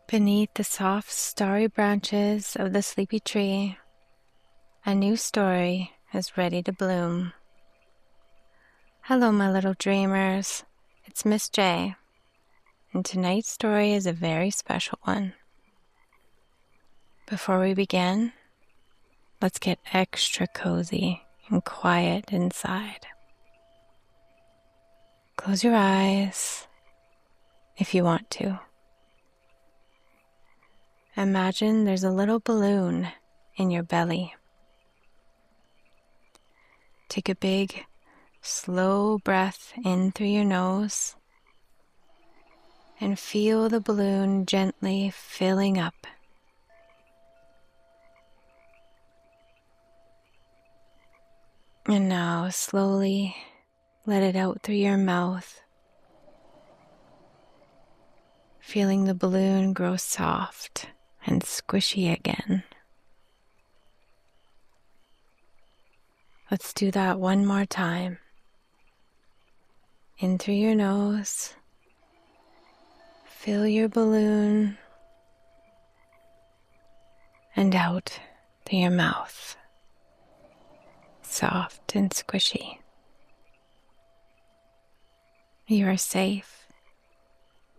Beneath the soft, starry branches of the sleepy tree, a new story is ready to bloom. Hello, my little dreamers. It's Miss J, and tonight's story is a very special one. Before we begin, let's get extra cozy and quiet inside. Close your eyes if you want to. Imagine there's a little balloon in your belly. Take a big, slow breath in through your nose and feel the balloon gently filling up. And now slowly let it out through your mouth, feeling the balloon grow soft and squishy again. Let's do that one more time. In through your nose, fill your balloon, and out through your mouth, soft and squishy. You are safe.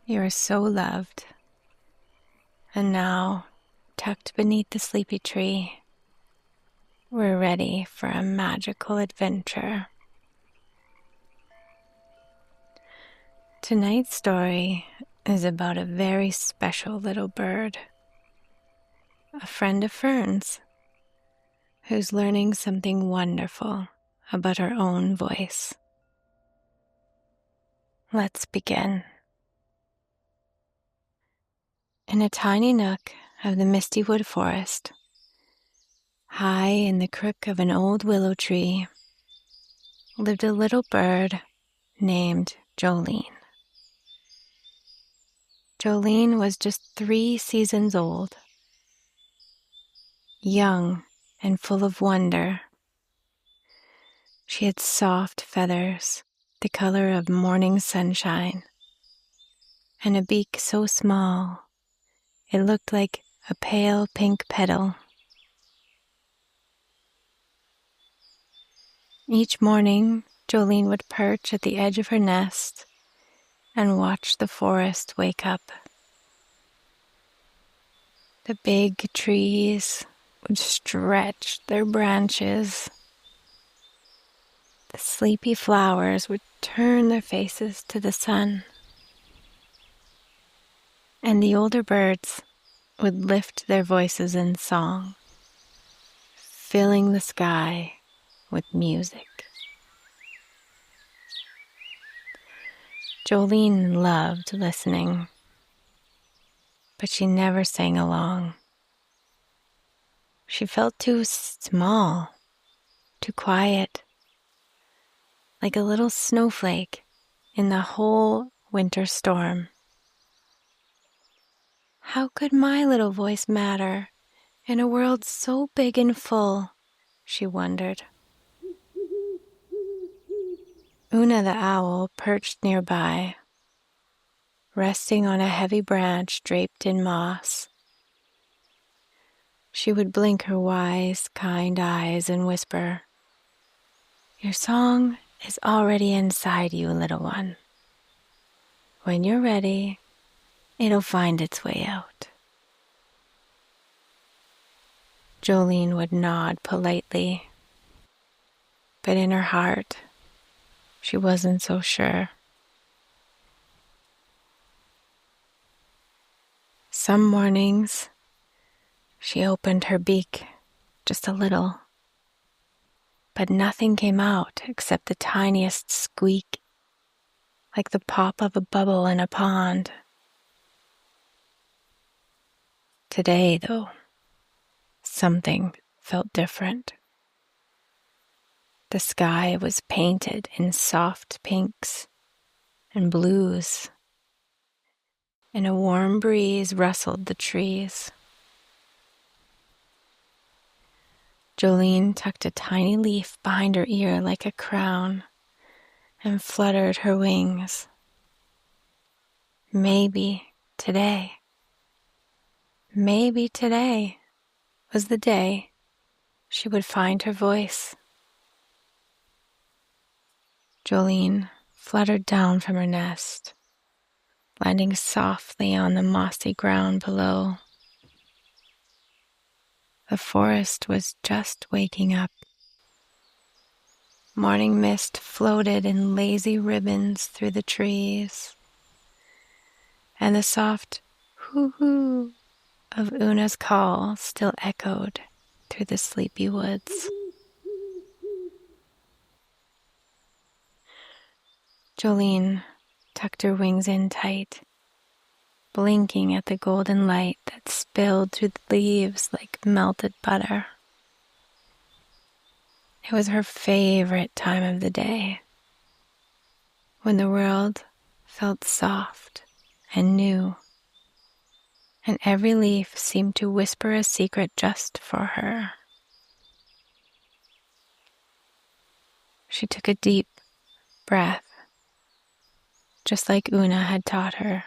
You are so loved. And now, tucked beneath the sleepy tree, we're ready for a magical adventure. Tonight's story is about a very special little bird, a friend of Fern's, who's learning something wonderful about her own voice. Let's begin. In a tiny nook of the misty wood forest, high in the crook of an old willow tree, lived a little bird named Jolene. Jolene was just 3 seasons old, young and full of wonder. She had soft feathers, the color of morning sunshine, and a beak so small it looked like a pale pink petal. Each morning, Jolene would perch at the edge of her nest and watch the forest wake up. The big trees would stretch their branches. The sleepy flowers would turn their faces to the sun. And the older birds would lift their voices in song, filling the sky with music. Jolene loved listening, but she never sang along. She felt too small, too quiet, like a little snowflake in the whole winter storm. How could my little voice matter in a world so big and full? She wondered. Una the owl perched nearby, resting on a heavy branch draped in moss. She would blink her wise, kind eyes and whisper, "Your song is already inside you, little one. When you're ready, it'll find its way out." Jolene would nod politely, but in her heart, she wasn't so sure. Some mornings, she opened her beak just a little, but nothing came out except the tiniest squeak, like the pop of a bubble in a pond. Today, though, something felt different. The sky was painted in soft pinks and blues, and a warm breeze rustled the trees. Jolene tucked a tiny leaf behind her ear like a crown and fluttered her wings. Maybe today maybe today was the day she would find her voice. Jolene fluttered down from her nest, landing softly on the mossy ground below. The forest was just waking up. Morning mist floated in lazy ribbons through the trees, and the soft hoo-hoo of Una's call still echoed through the sleepy woods. Jolene tucked her wings in tight, blinking at the golden light that spilled through the leaves like melted butter. It was her favorite time of the day, when the world felt soft and new, and every leaf seemed to whisper a secret just for her. She took a deep breath, just like Una had taught her.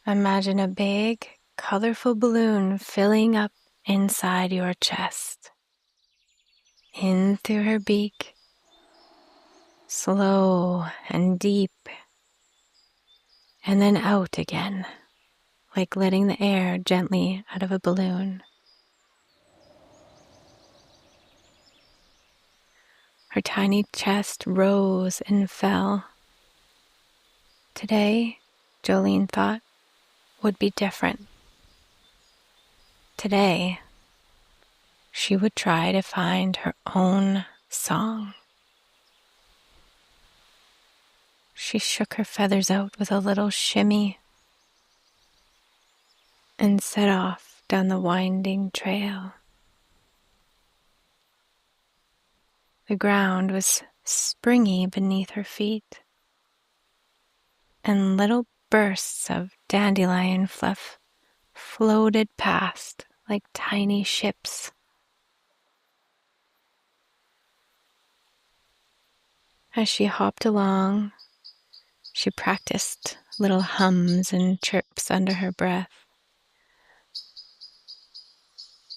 Imagine a big, colorful balloon filling up inside your chest. In through her beak, slow and deep, and then out again, like letting the air gently out of a balloon. Her tiny chest rose and fell. Today, Jolene thought, would be different. Today, she would try to find her own song. She shook her feathers out with a little shimmy and set off down the winding trail. The ground was springy beneath her feet, and little bursts of dandelion fluff floated past like tiny ships. As she hopped along, she practiced little hums and chirps under her breath.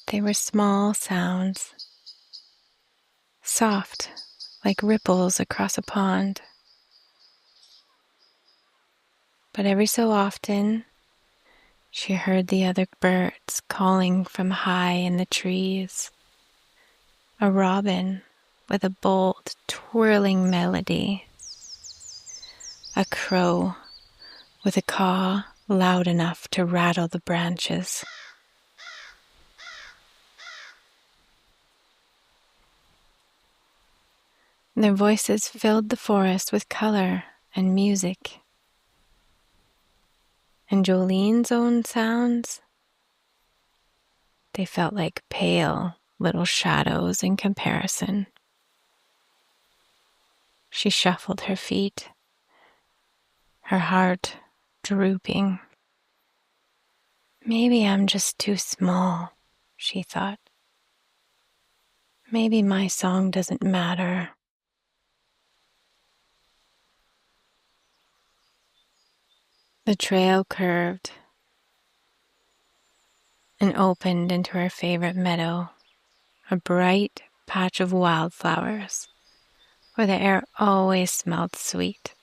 They were small sounds, soft like ripples across a pond. But every so often, she heard the other birds calling from high in the trees. A robin with a bold, twirling melody. A crow with a caw loud enough to rattle the branches. Their voices filled the forest with color and music. And Jolene's own sounds, they felt like pale little shadows in comparison. She shuffled her feet, her heart drooping. Maybe I'm just too small, she thought. Maybe my song doesn't matter. The trail curved and opened into her favorite meadow, a bright patch of wildflowers, where the air always smelled sweet,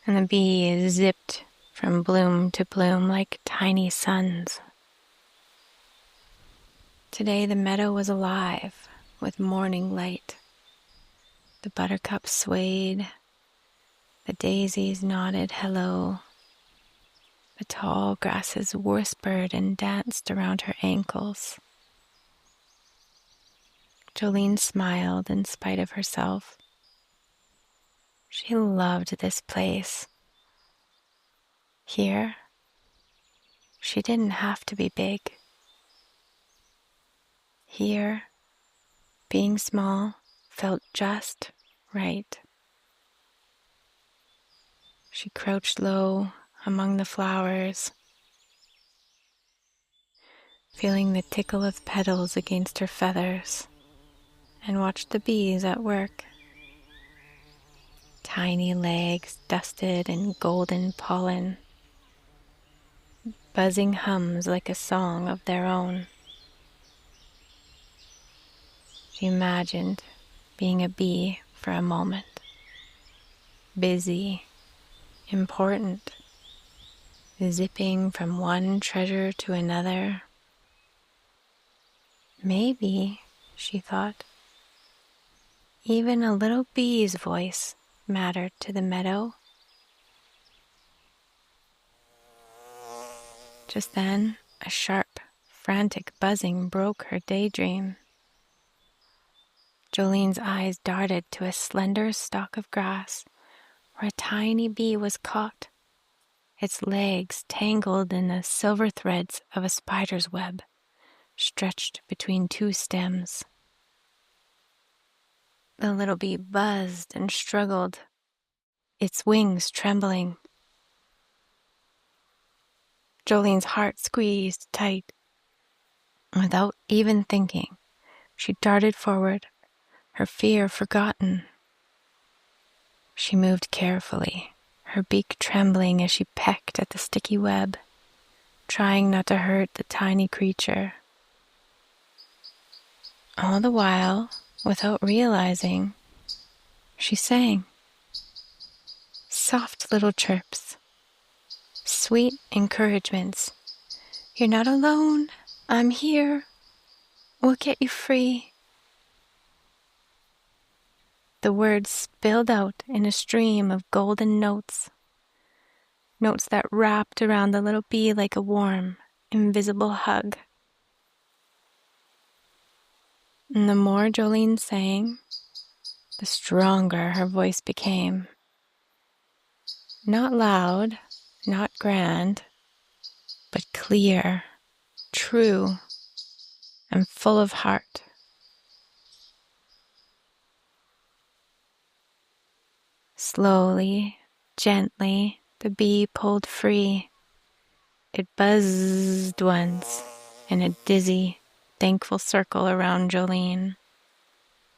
and the bees zipped from bloom to bloom like tiny suns. Today the meadow was alive with morning light. The buttercups swayed, the daisies nodded hello. The tall grasses whispered and danced around her ankles. Jolene smiled in spite of herself. She loved this place. Here, she didn't have to be big. Here, being small felt just right. She crouched low among the flowers, feeling the tickle of petals against her feathers, and watched the bees at work. Tiny legs dusted in golden pollen, buzzing hums like a song of their own. She imagined being a bee for a moment, busy, important, zipping from one treasure to another. Maybe, she thought, even a little bee's voice mattered to the meadow. Just then, a sharp, frantic buzzing broke her daydream. Jolene's eyes darted to a slender stalk of grass where a tiny bee was caught, its legs tangled in the silver threads of a spider's web stretched between two stems. The little bee buzzed and struggled, its wings trembling. Jolene's heart squeezed tight. Without even thinking, she darted forward, her fear forgotten. She moved carefully, her beak trembling as she pecked at the sticky web, trying not to hurt the tiny creature. All the while, without realizing, she sang. Soft little chirps, sweet encouragements. You're not alone. I'm here. We'll get you free. The words spilled out in a stream of golden notes, notes that wrapped around the little bee like a warm, invisible hug. And the more Jolene sang, the stronger her voice became. Not loud, not grand, but clear, true, and full of heart. Slowly, gently, the bee pulled free. It buzzed once in a dizzy, thankful circle around Jolene,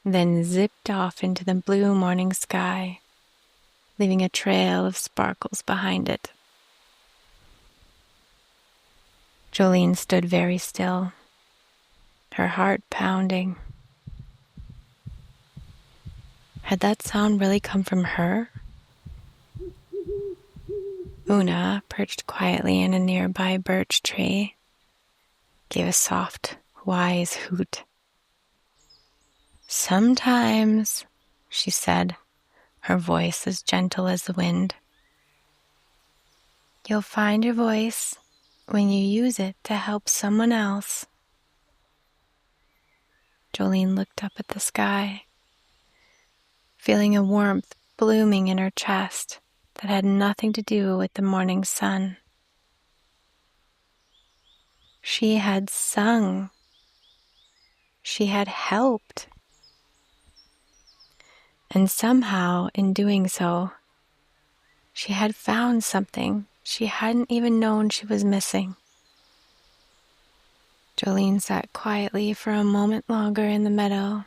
then zipped off into the blue morning sky, leaving a trail of sparkles behind it. Jolene stood very still, her heart pounding. Had that sound really come from her? Una, perched quietly in a nearby birch tree, gave a soft, wise hoot. Sometimes, she said, her voice as gentle as the wind, you'll find your voice when you use it to help someone else. Jolene looked up at the sky, feeling a warmth blooming in her chest that had nothing to do with the morning sun. She had sung. She had helped. And somehow, in doing so, she had found something she hadn't even known she was missing. Jolene sat quietly for a moment longer in the meadow,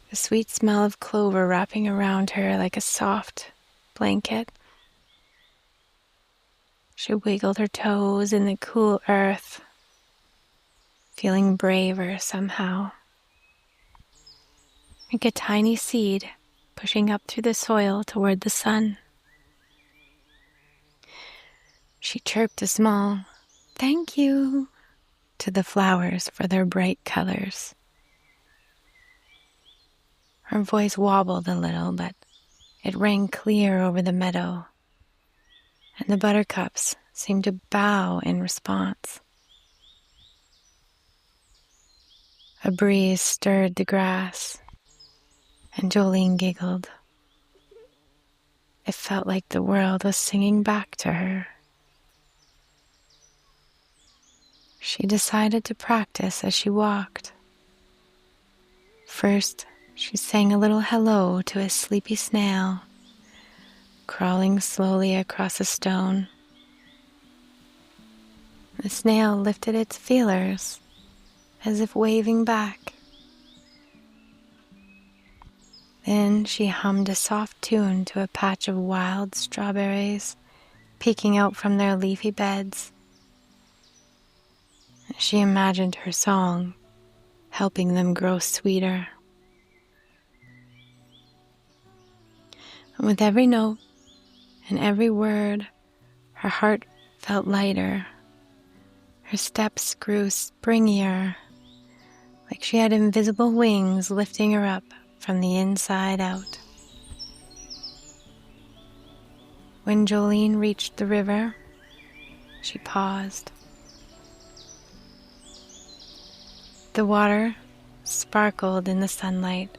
the sweet smell of clover wrapping around her like a soft blanket. She wiggled her toes in the cool earth, feeling braver somehow, like a tiny seed pushing up through the soil toward the sun. She chirped a small "thank you" to the flowers for their bright colors. Her voice wobbled a little, but it rang clear over the meadow, and the buttercups seemed to bow in response. A breeze stirred the grass, and Jolene giggled. It felt like the world was singing back to her. She decided to practice as she walked. First, she sang a little hello to a sleepy snail, crawling slowly across a stone. The snail lifted its feelers, as if waving back. Then she hummed a soft tune to a patch of wild strawberries peeking out from their leafy beds. She imagined her song helping them grow sweeter. And with every note and every word, her heart felt lighter. Her steps grew springier, like she had invisible wings lifting her up from the inside out. When Jolene reached the river, she paused. The water sparkled in the sunlight,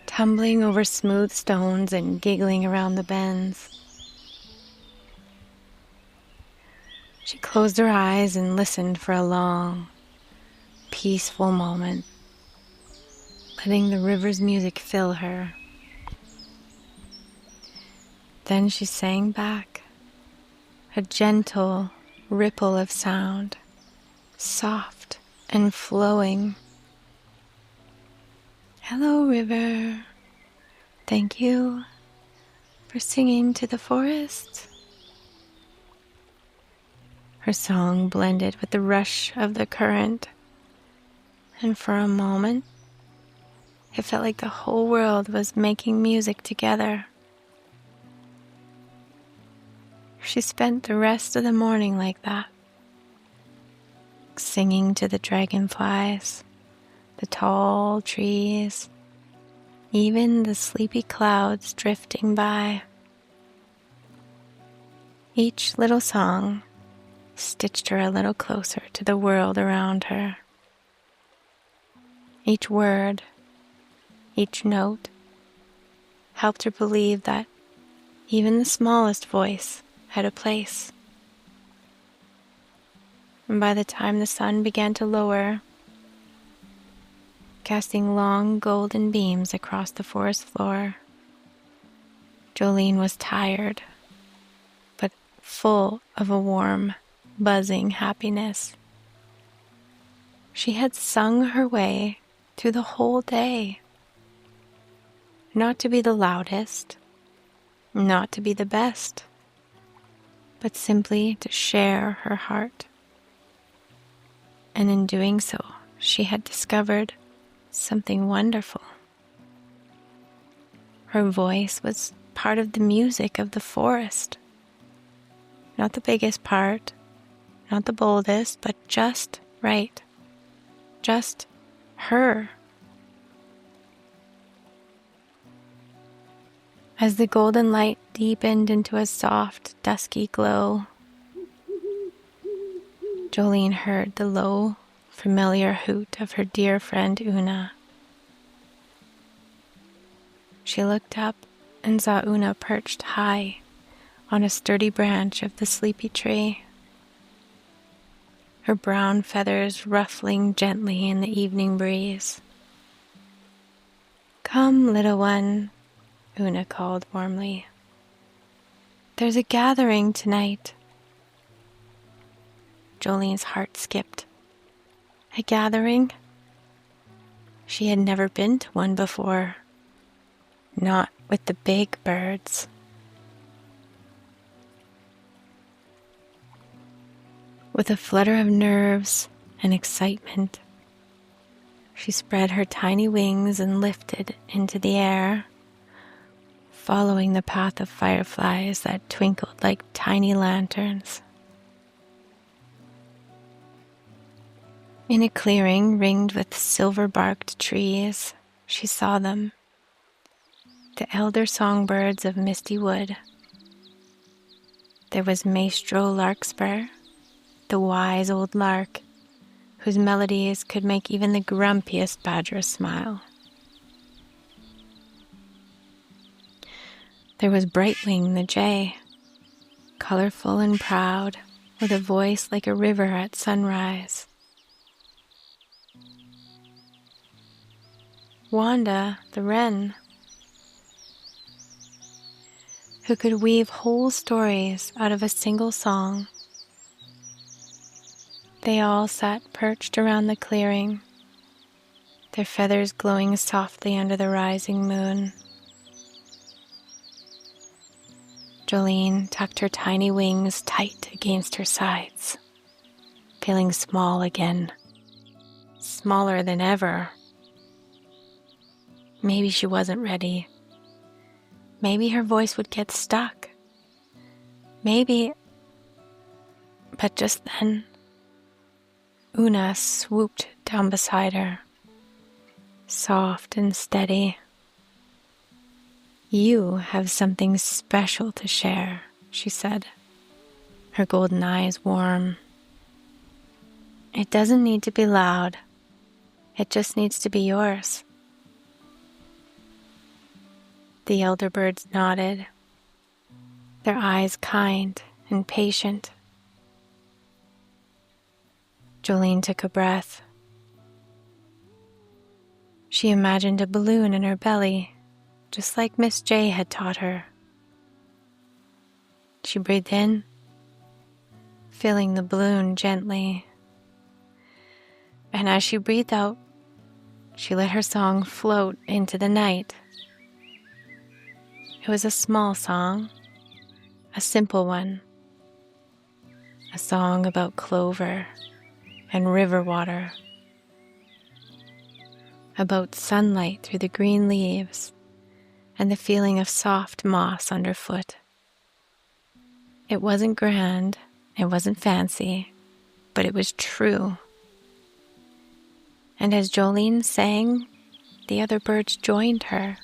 tumbling over smooth stones and giggling around the bends. She closed her eyes and listened for a long, peaceful moment, letting the river's music fill her. Then she sang back, a gentle ripple of sound, soft and flowing. Hello, river. Thank you for singing to the forest. Her song blended with the rush of the current, and for a moment, it felt like the whole world was making music together. She spent the rest of the morning like that, singing to the dragonflies, the tall trees, even the sleepy clouds drifting by. Each little song stitched her a little closer to the world around her. Each word, each note, helped her believe that even the smallest voice had a place. And by the time the sun began to lower, casting long golden beams across the forest floor, Jolene was tired, but full of a warm, buzzing happiness. She had sung her way through the whole day, not to be the loudest, not to be the best, but simply to share her heart. And in doing so, she had discovered something wonderful. Her voice was part of the music of the forest. Not the biggest part, not the boldest, but just right. Just her. As the golden light deepened into a soft, dusky glow, Jolene heard the low, familiar hoot of her dear friend Una. She looked up and saw Una perched high on a sturdy branch of the sleepy tree, her brown feathers ruffling gently in the evening breeze. "Come, little one," Una called warmly. "There's a gathering tonight." Jolene's heart skipped. A gathering? She had never been to one before. Not with the big birds. With a flutter of nerves and excitement, she spread her tiny wings and lifted into the air, following the path of fireflies that twinkled like tiny lanterns. In a clearing ringed with silver-barked trees, she saw them, the elder songbirds of Misty Wood. There was Maestro Larkspur, the wise old lark, whose melodies could make even the grumpiest badger smile. There was Brightwing the jay, colorful and proud, with a voice like a river at sunrise. Wanda the wren, who could weave whole stories out of a single song. They all sat perched around the clearing, their feathers glowing softly under the rising moon. Jolene tucked her tiny wings tight against her sides, feeling small again, smaller than ever. Maybe she wasn't ready. Maybe her voice would get stuck. Maybe... But just then, Una swooped down beside her, soft and steady. "You have something special to share," she said, her golden eyes warm. "It doesn't need to be loud. It just needs to be yours." The elder birds nodded, their eyes kind and patient. Jolene took a breath. She imagined a balloon in her belly, just like Miss J had taught her. She breathed in, filling the balloon gently. And as she breathed out, she let her song float into the night. It was a small song, a simple one, a song about clover and river water, about sunlight through the green leaves and the feeling of soft moss underfoot. It wasn't grand, it wasn't fancy, but it was true. And as Jolene sang, the other birds joined her,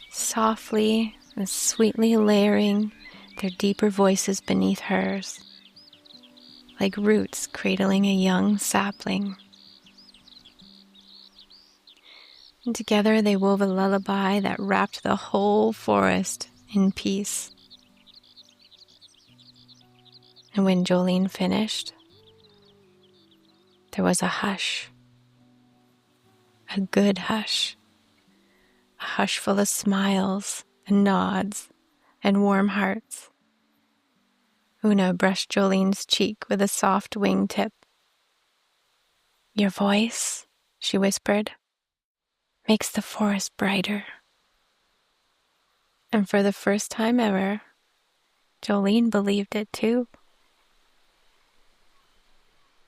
softly and sweetly layering their deeper voices beneath hers, like roots cradling a young sapling. And together they wove a lullaby that wrapped the whole forest in peace. And when Jolene finished, there was a hush, a good hush, a hush full of smiles and nods and warm hearts. Una brushed Jolene's cheek with a soft wingtip. "Your voice," she whispered, "makes the forest brighter." And for the first time ever, Jolene believed it too.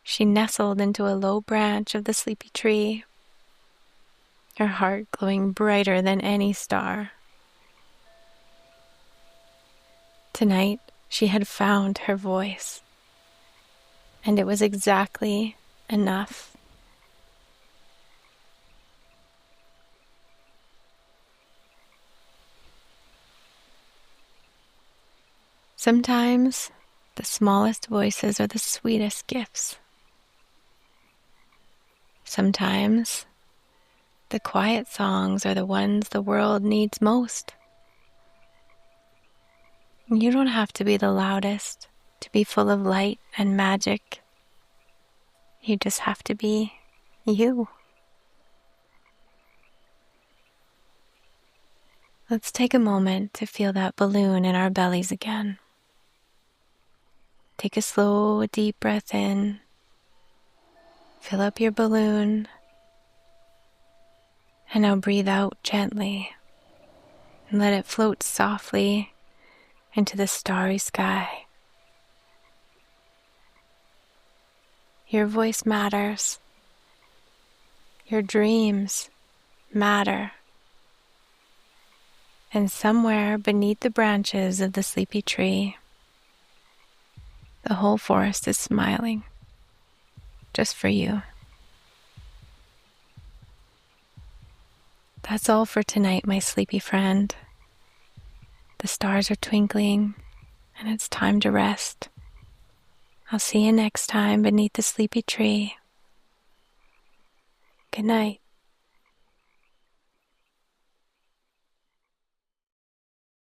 She nestled into a low branch of the sleepy tree, her heart glowing brighter than any star. Tonight, she had found her voice, and it was exactly enough. Sometimes, the smallest voices are the sweetest gifts. Sometimes, the quiet songs are the ones the world needs most. You don't have to be the loudest to be full of light and magic. You just have to be you. Let's take a moment to feel that balloon in our bellies again. Take a slow, deep breath in. Fill up your balloon. And now breathe out gently and let it float softly into the starry sky. Your voice matters. Your dreams matter. And somewhere beneath the branches of the sleepy tree, the whole forest is smiling, just for you. That's all for tonight, my sleepy friend. The stars are twinkling, and it's time to rest. I'll see you next time beneath the sleepy tree. Good night.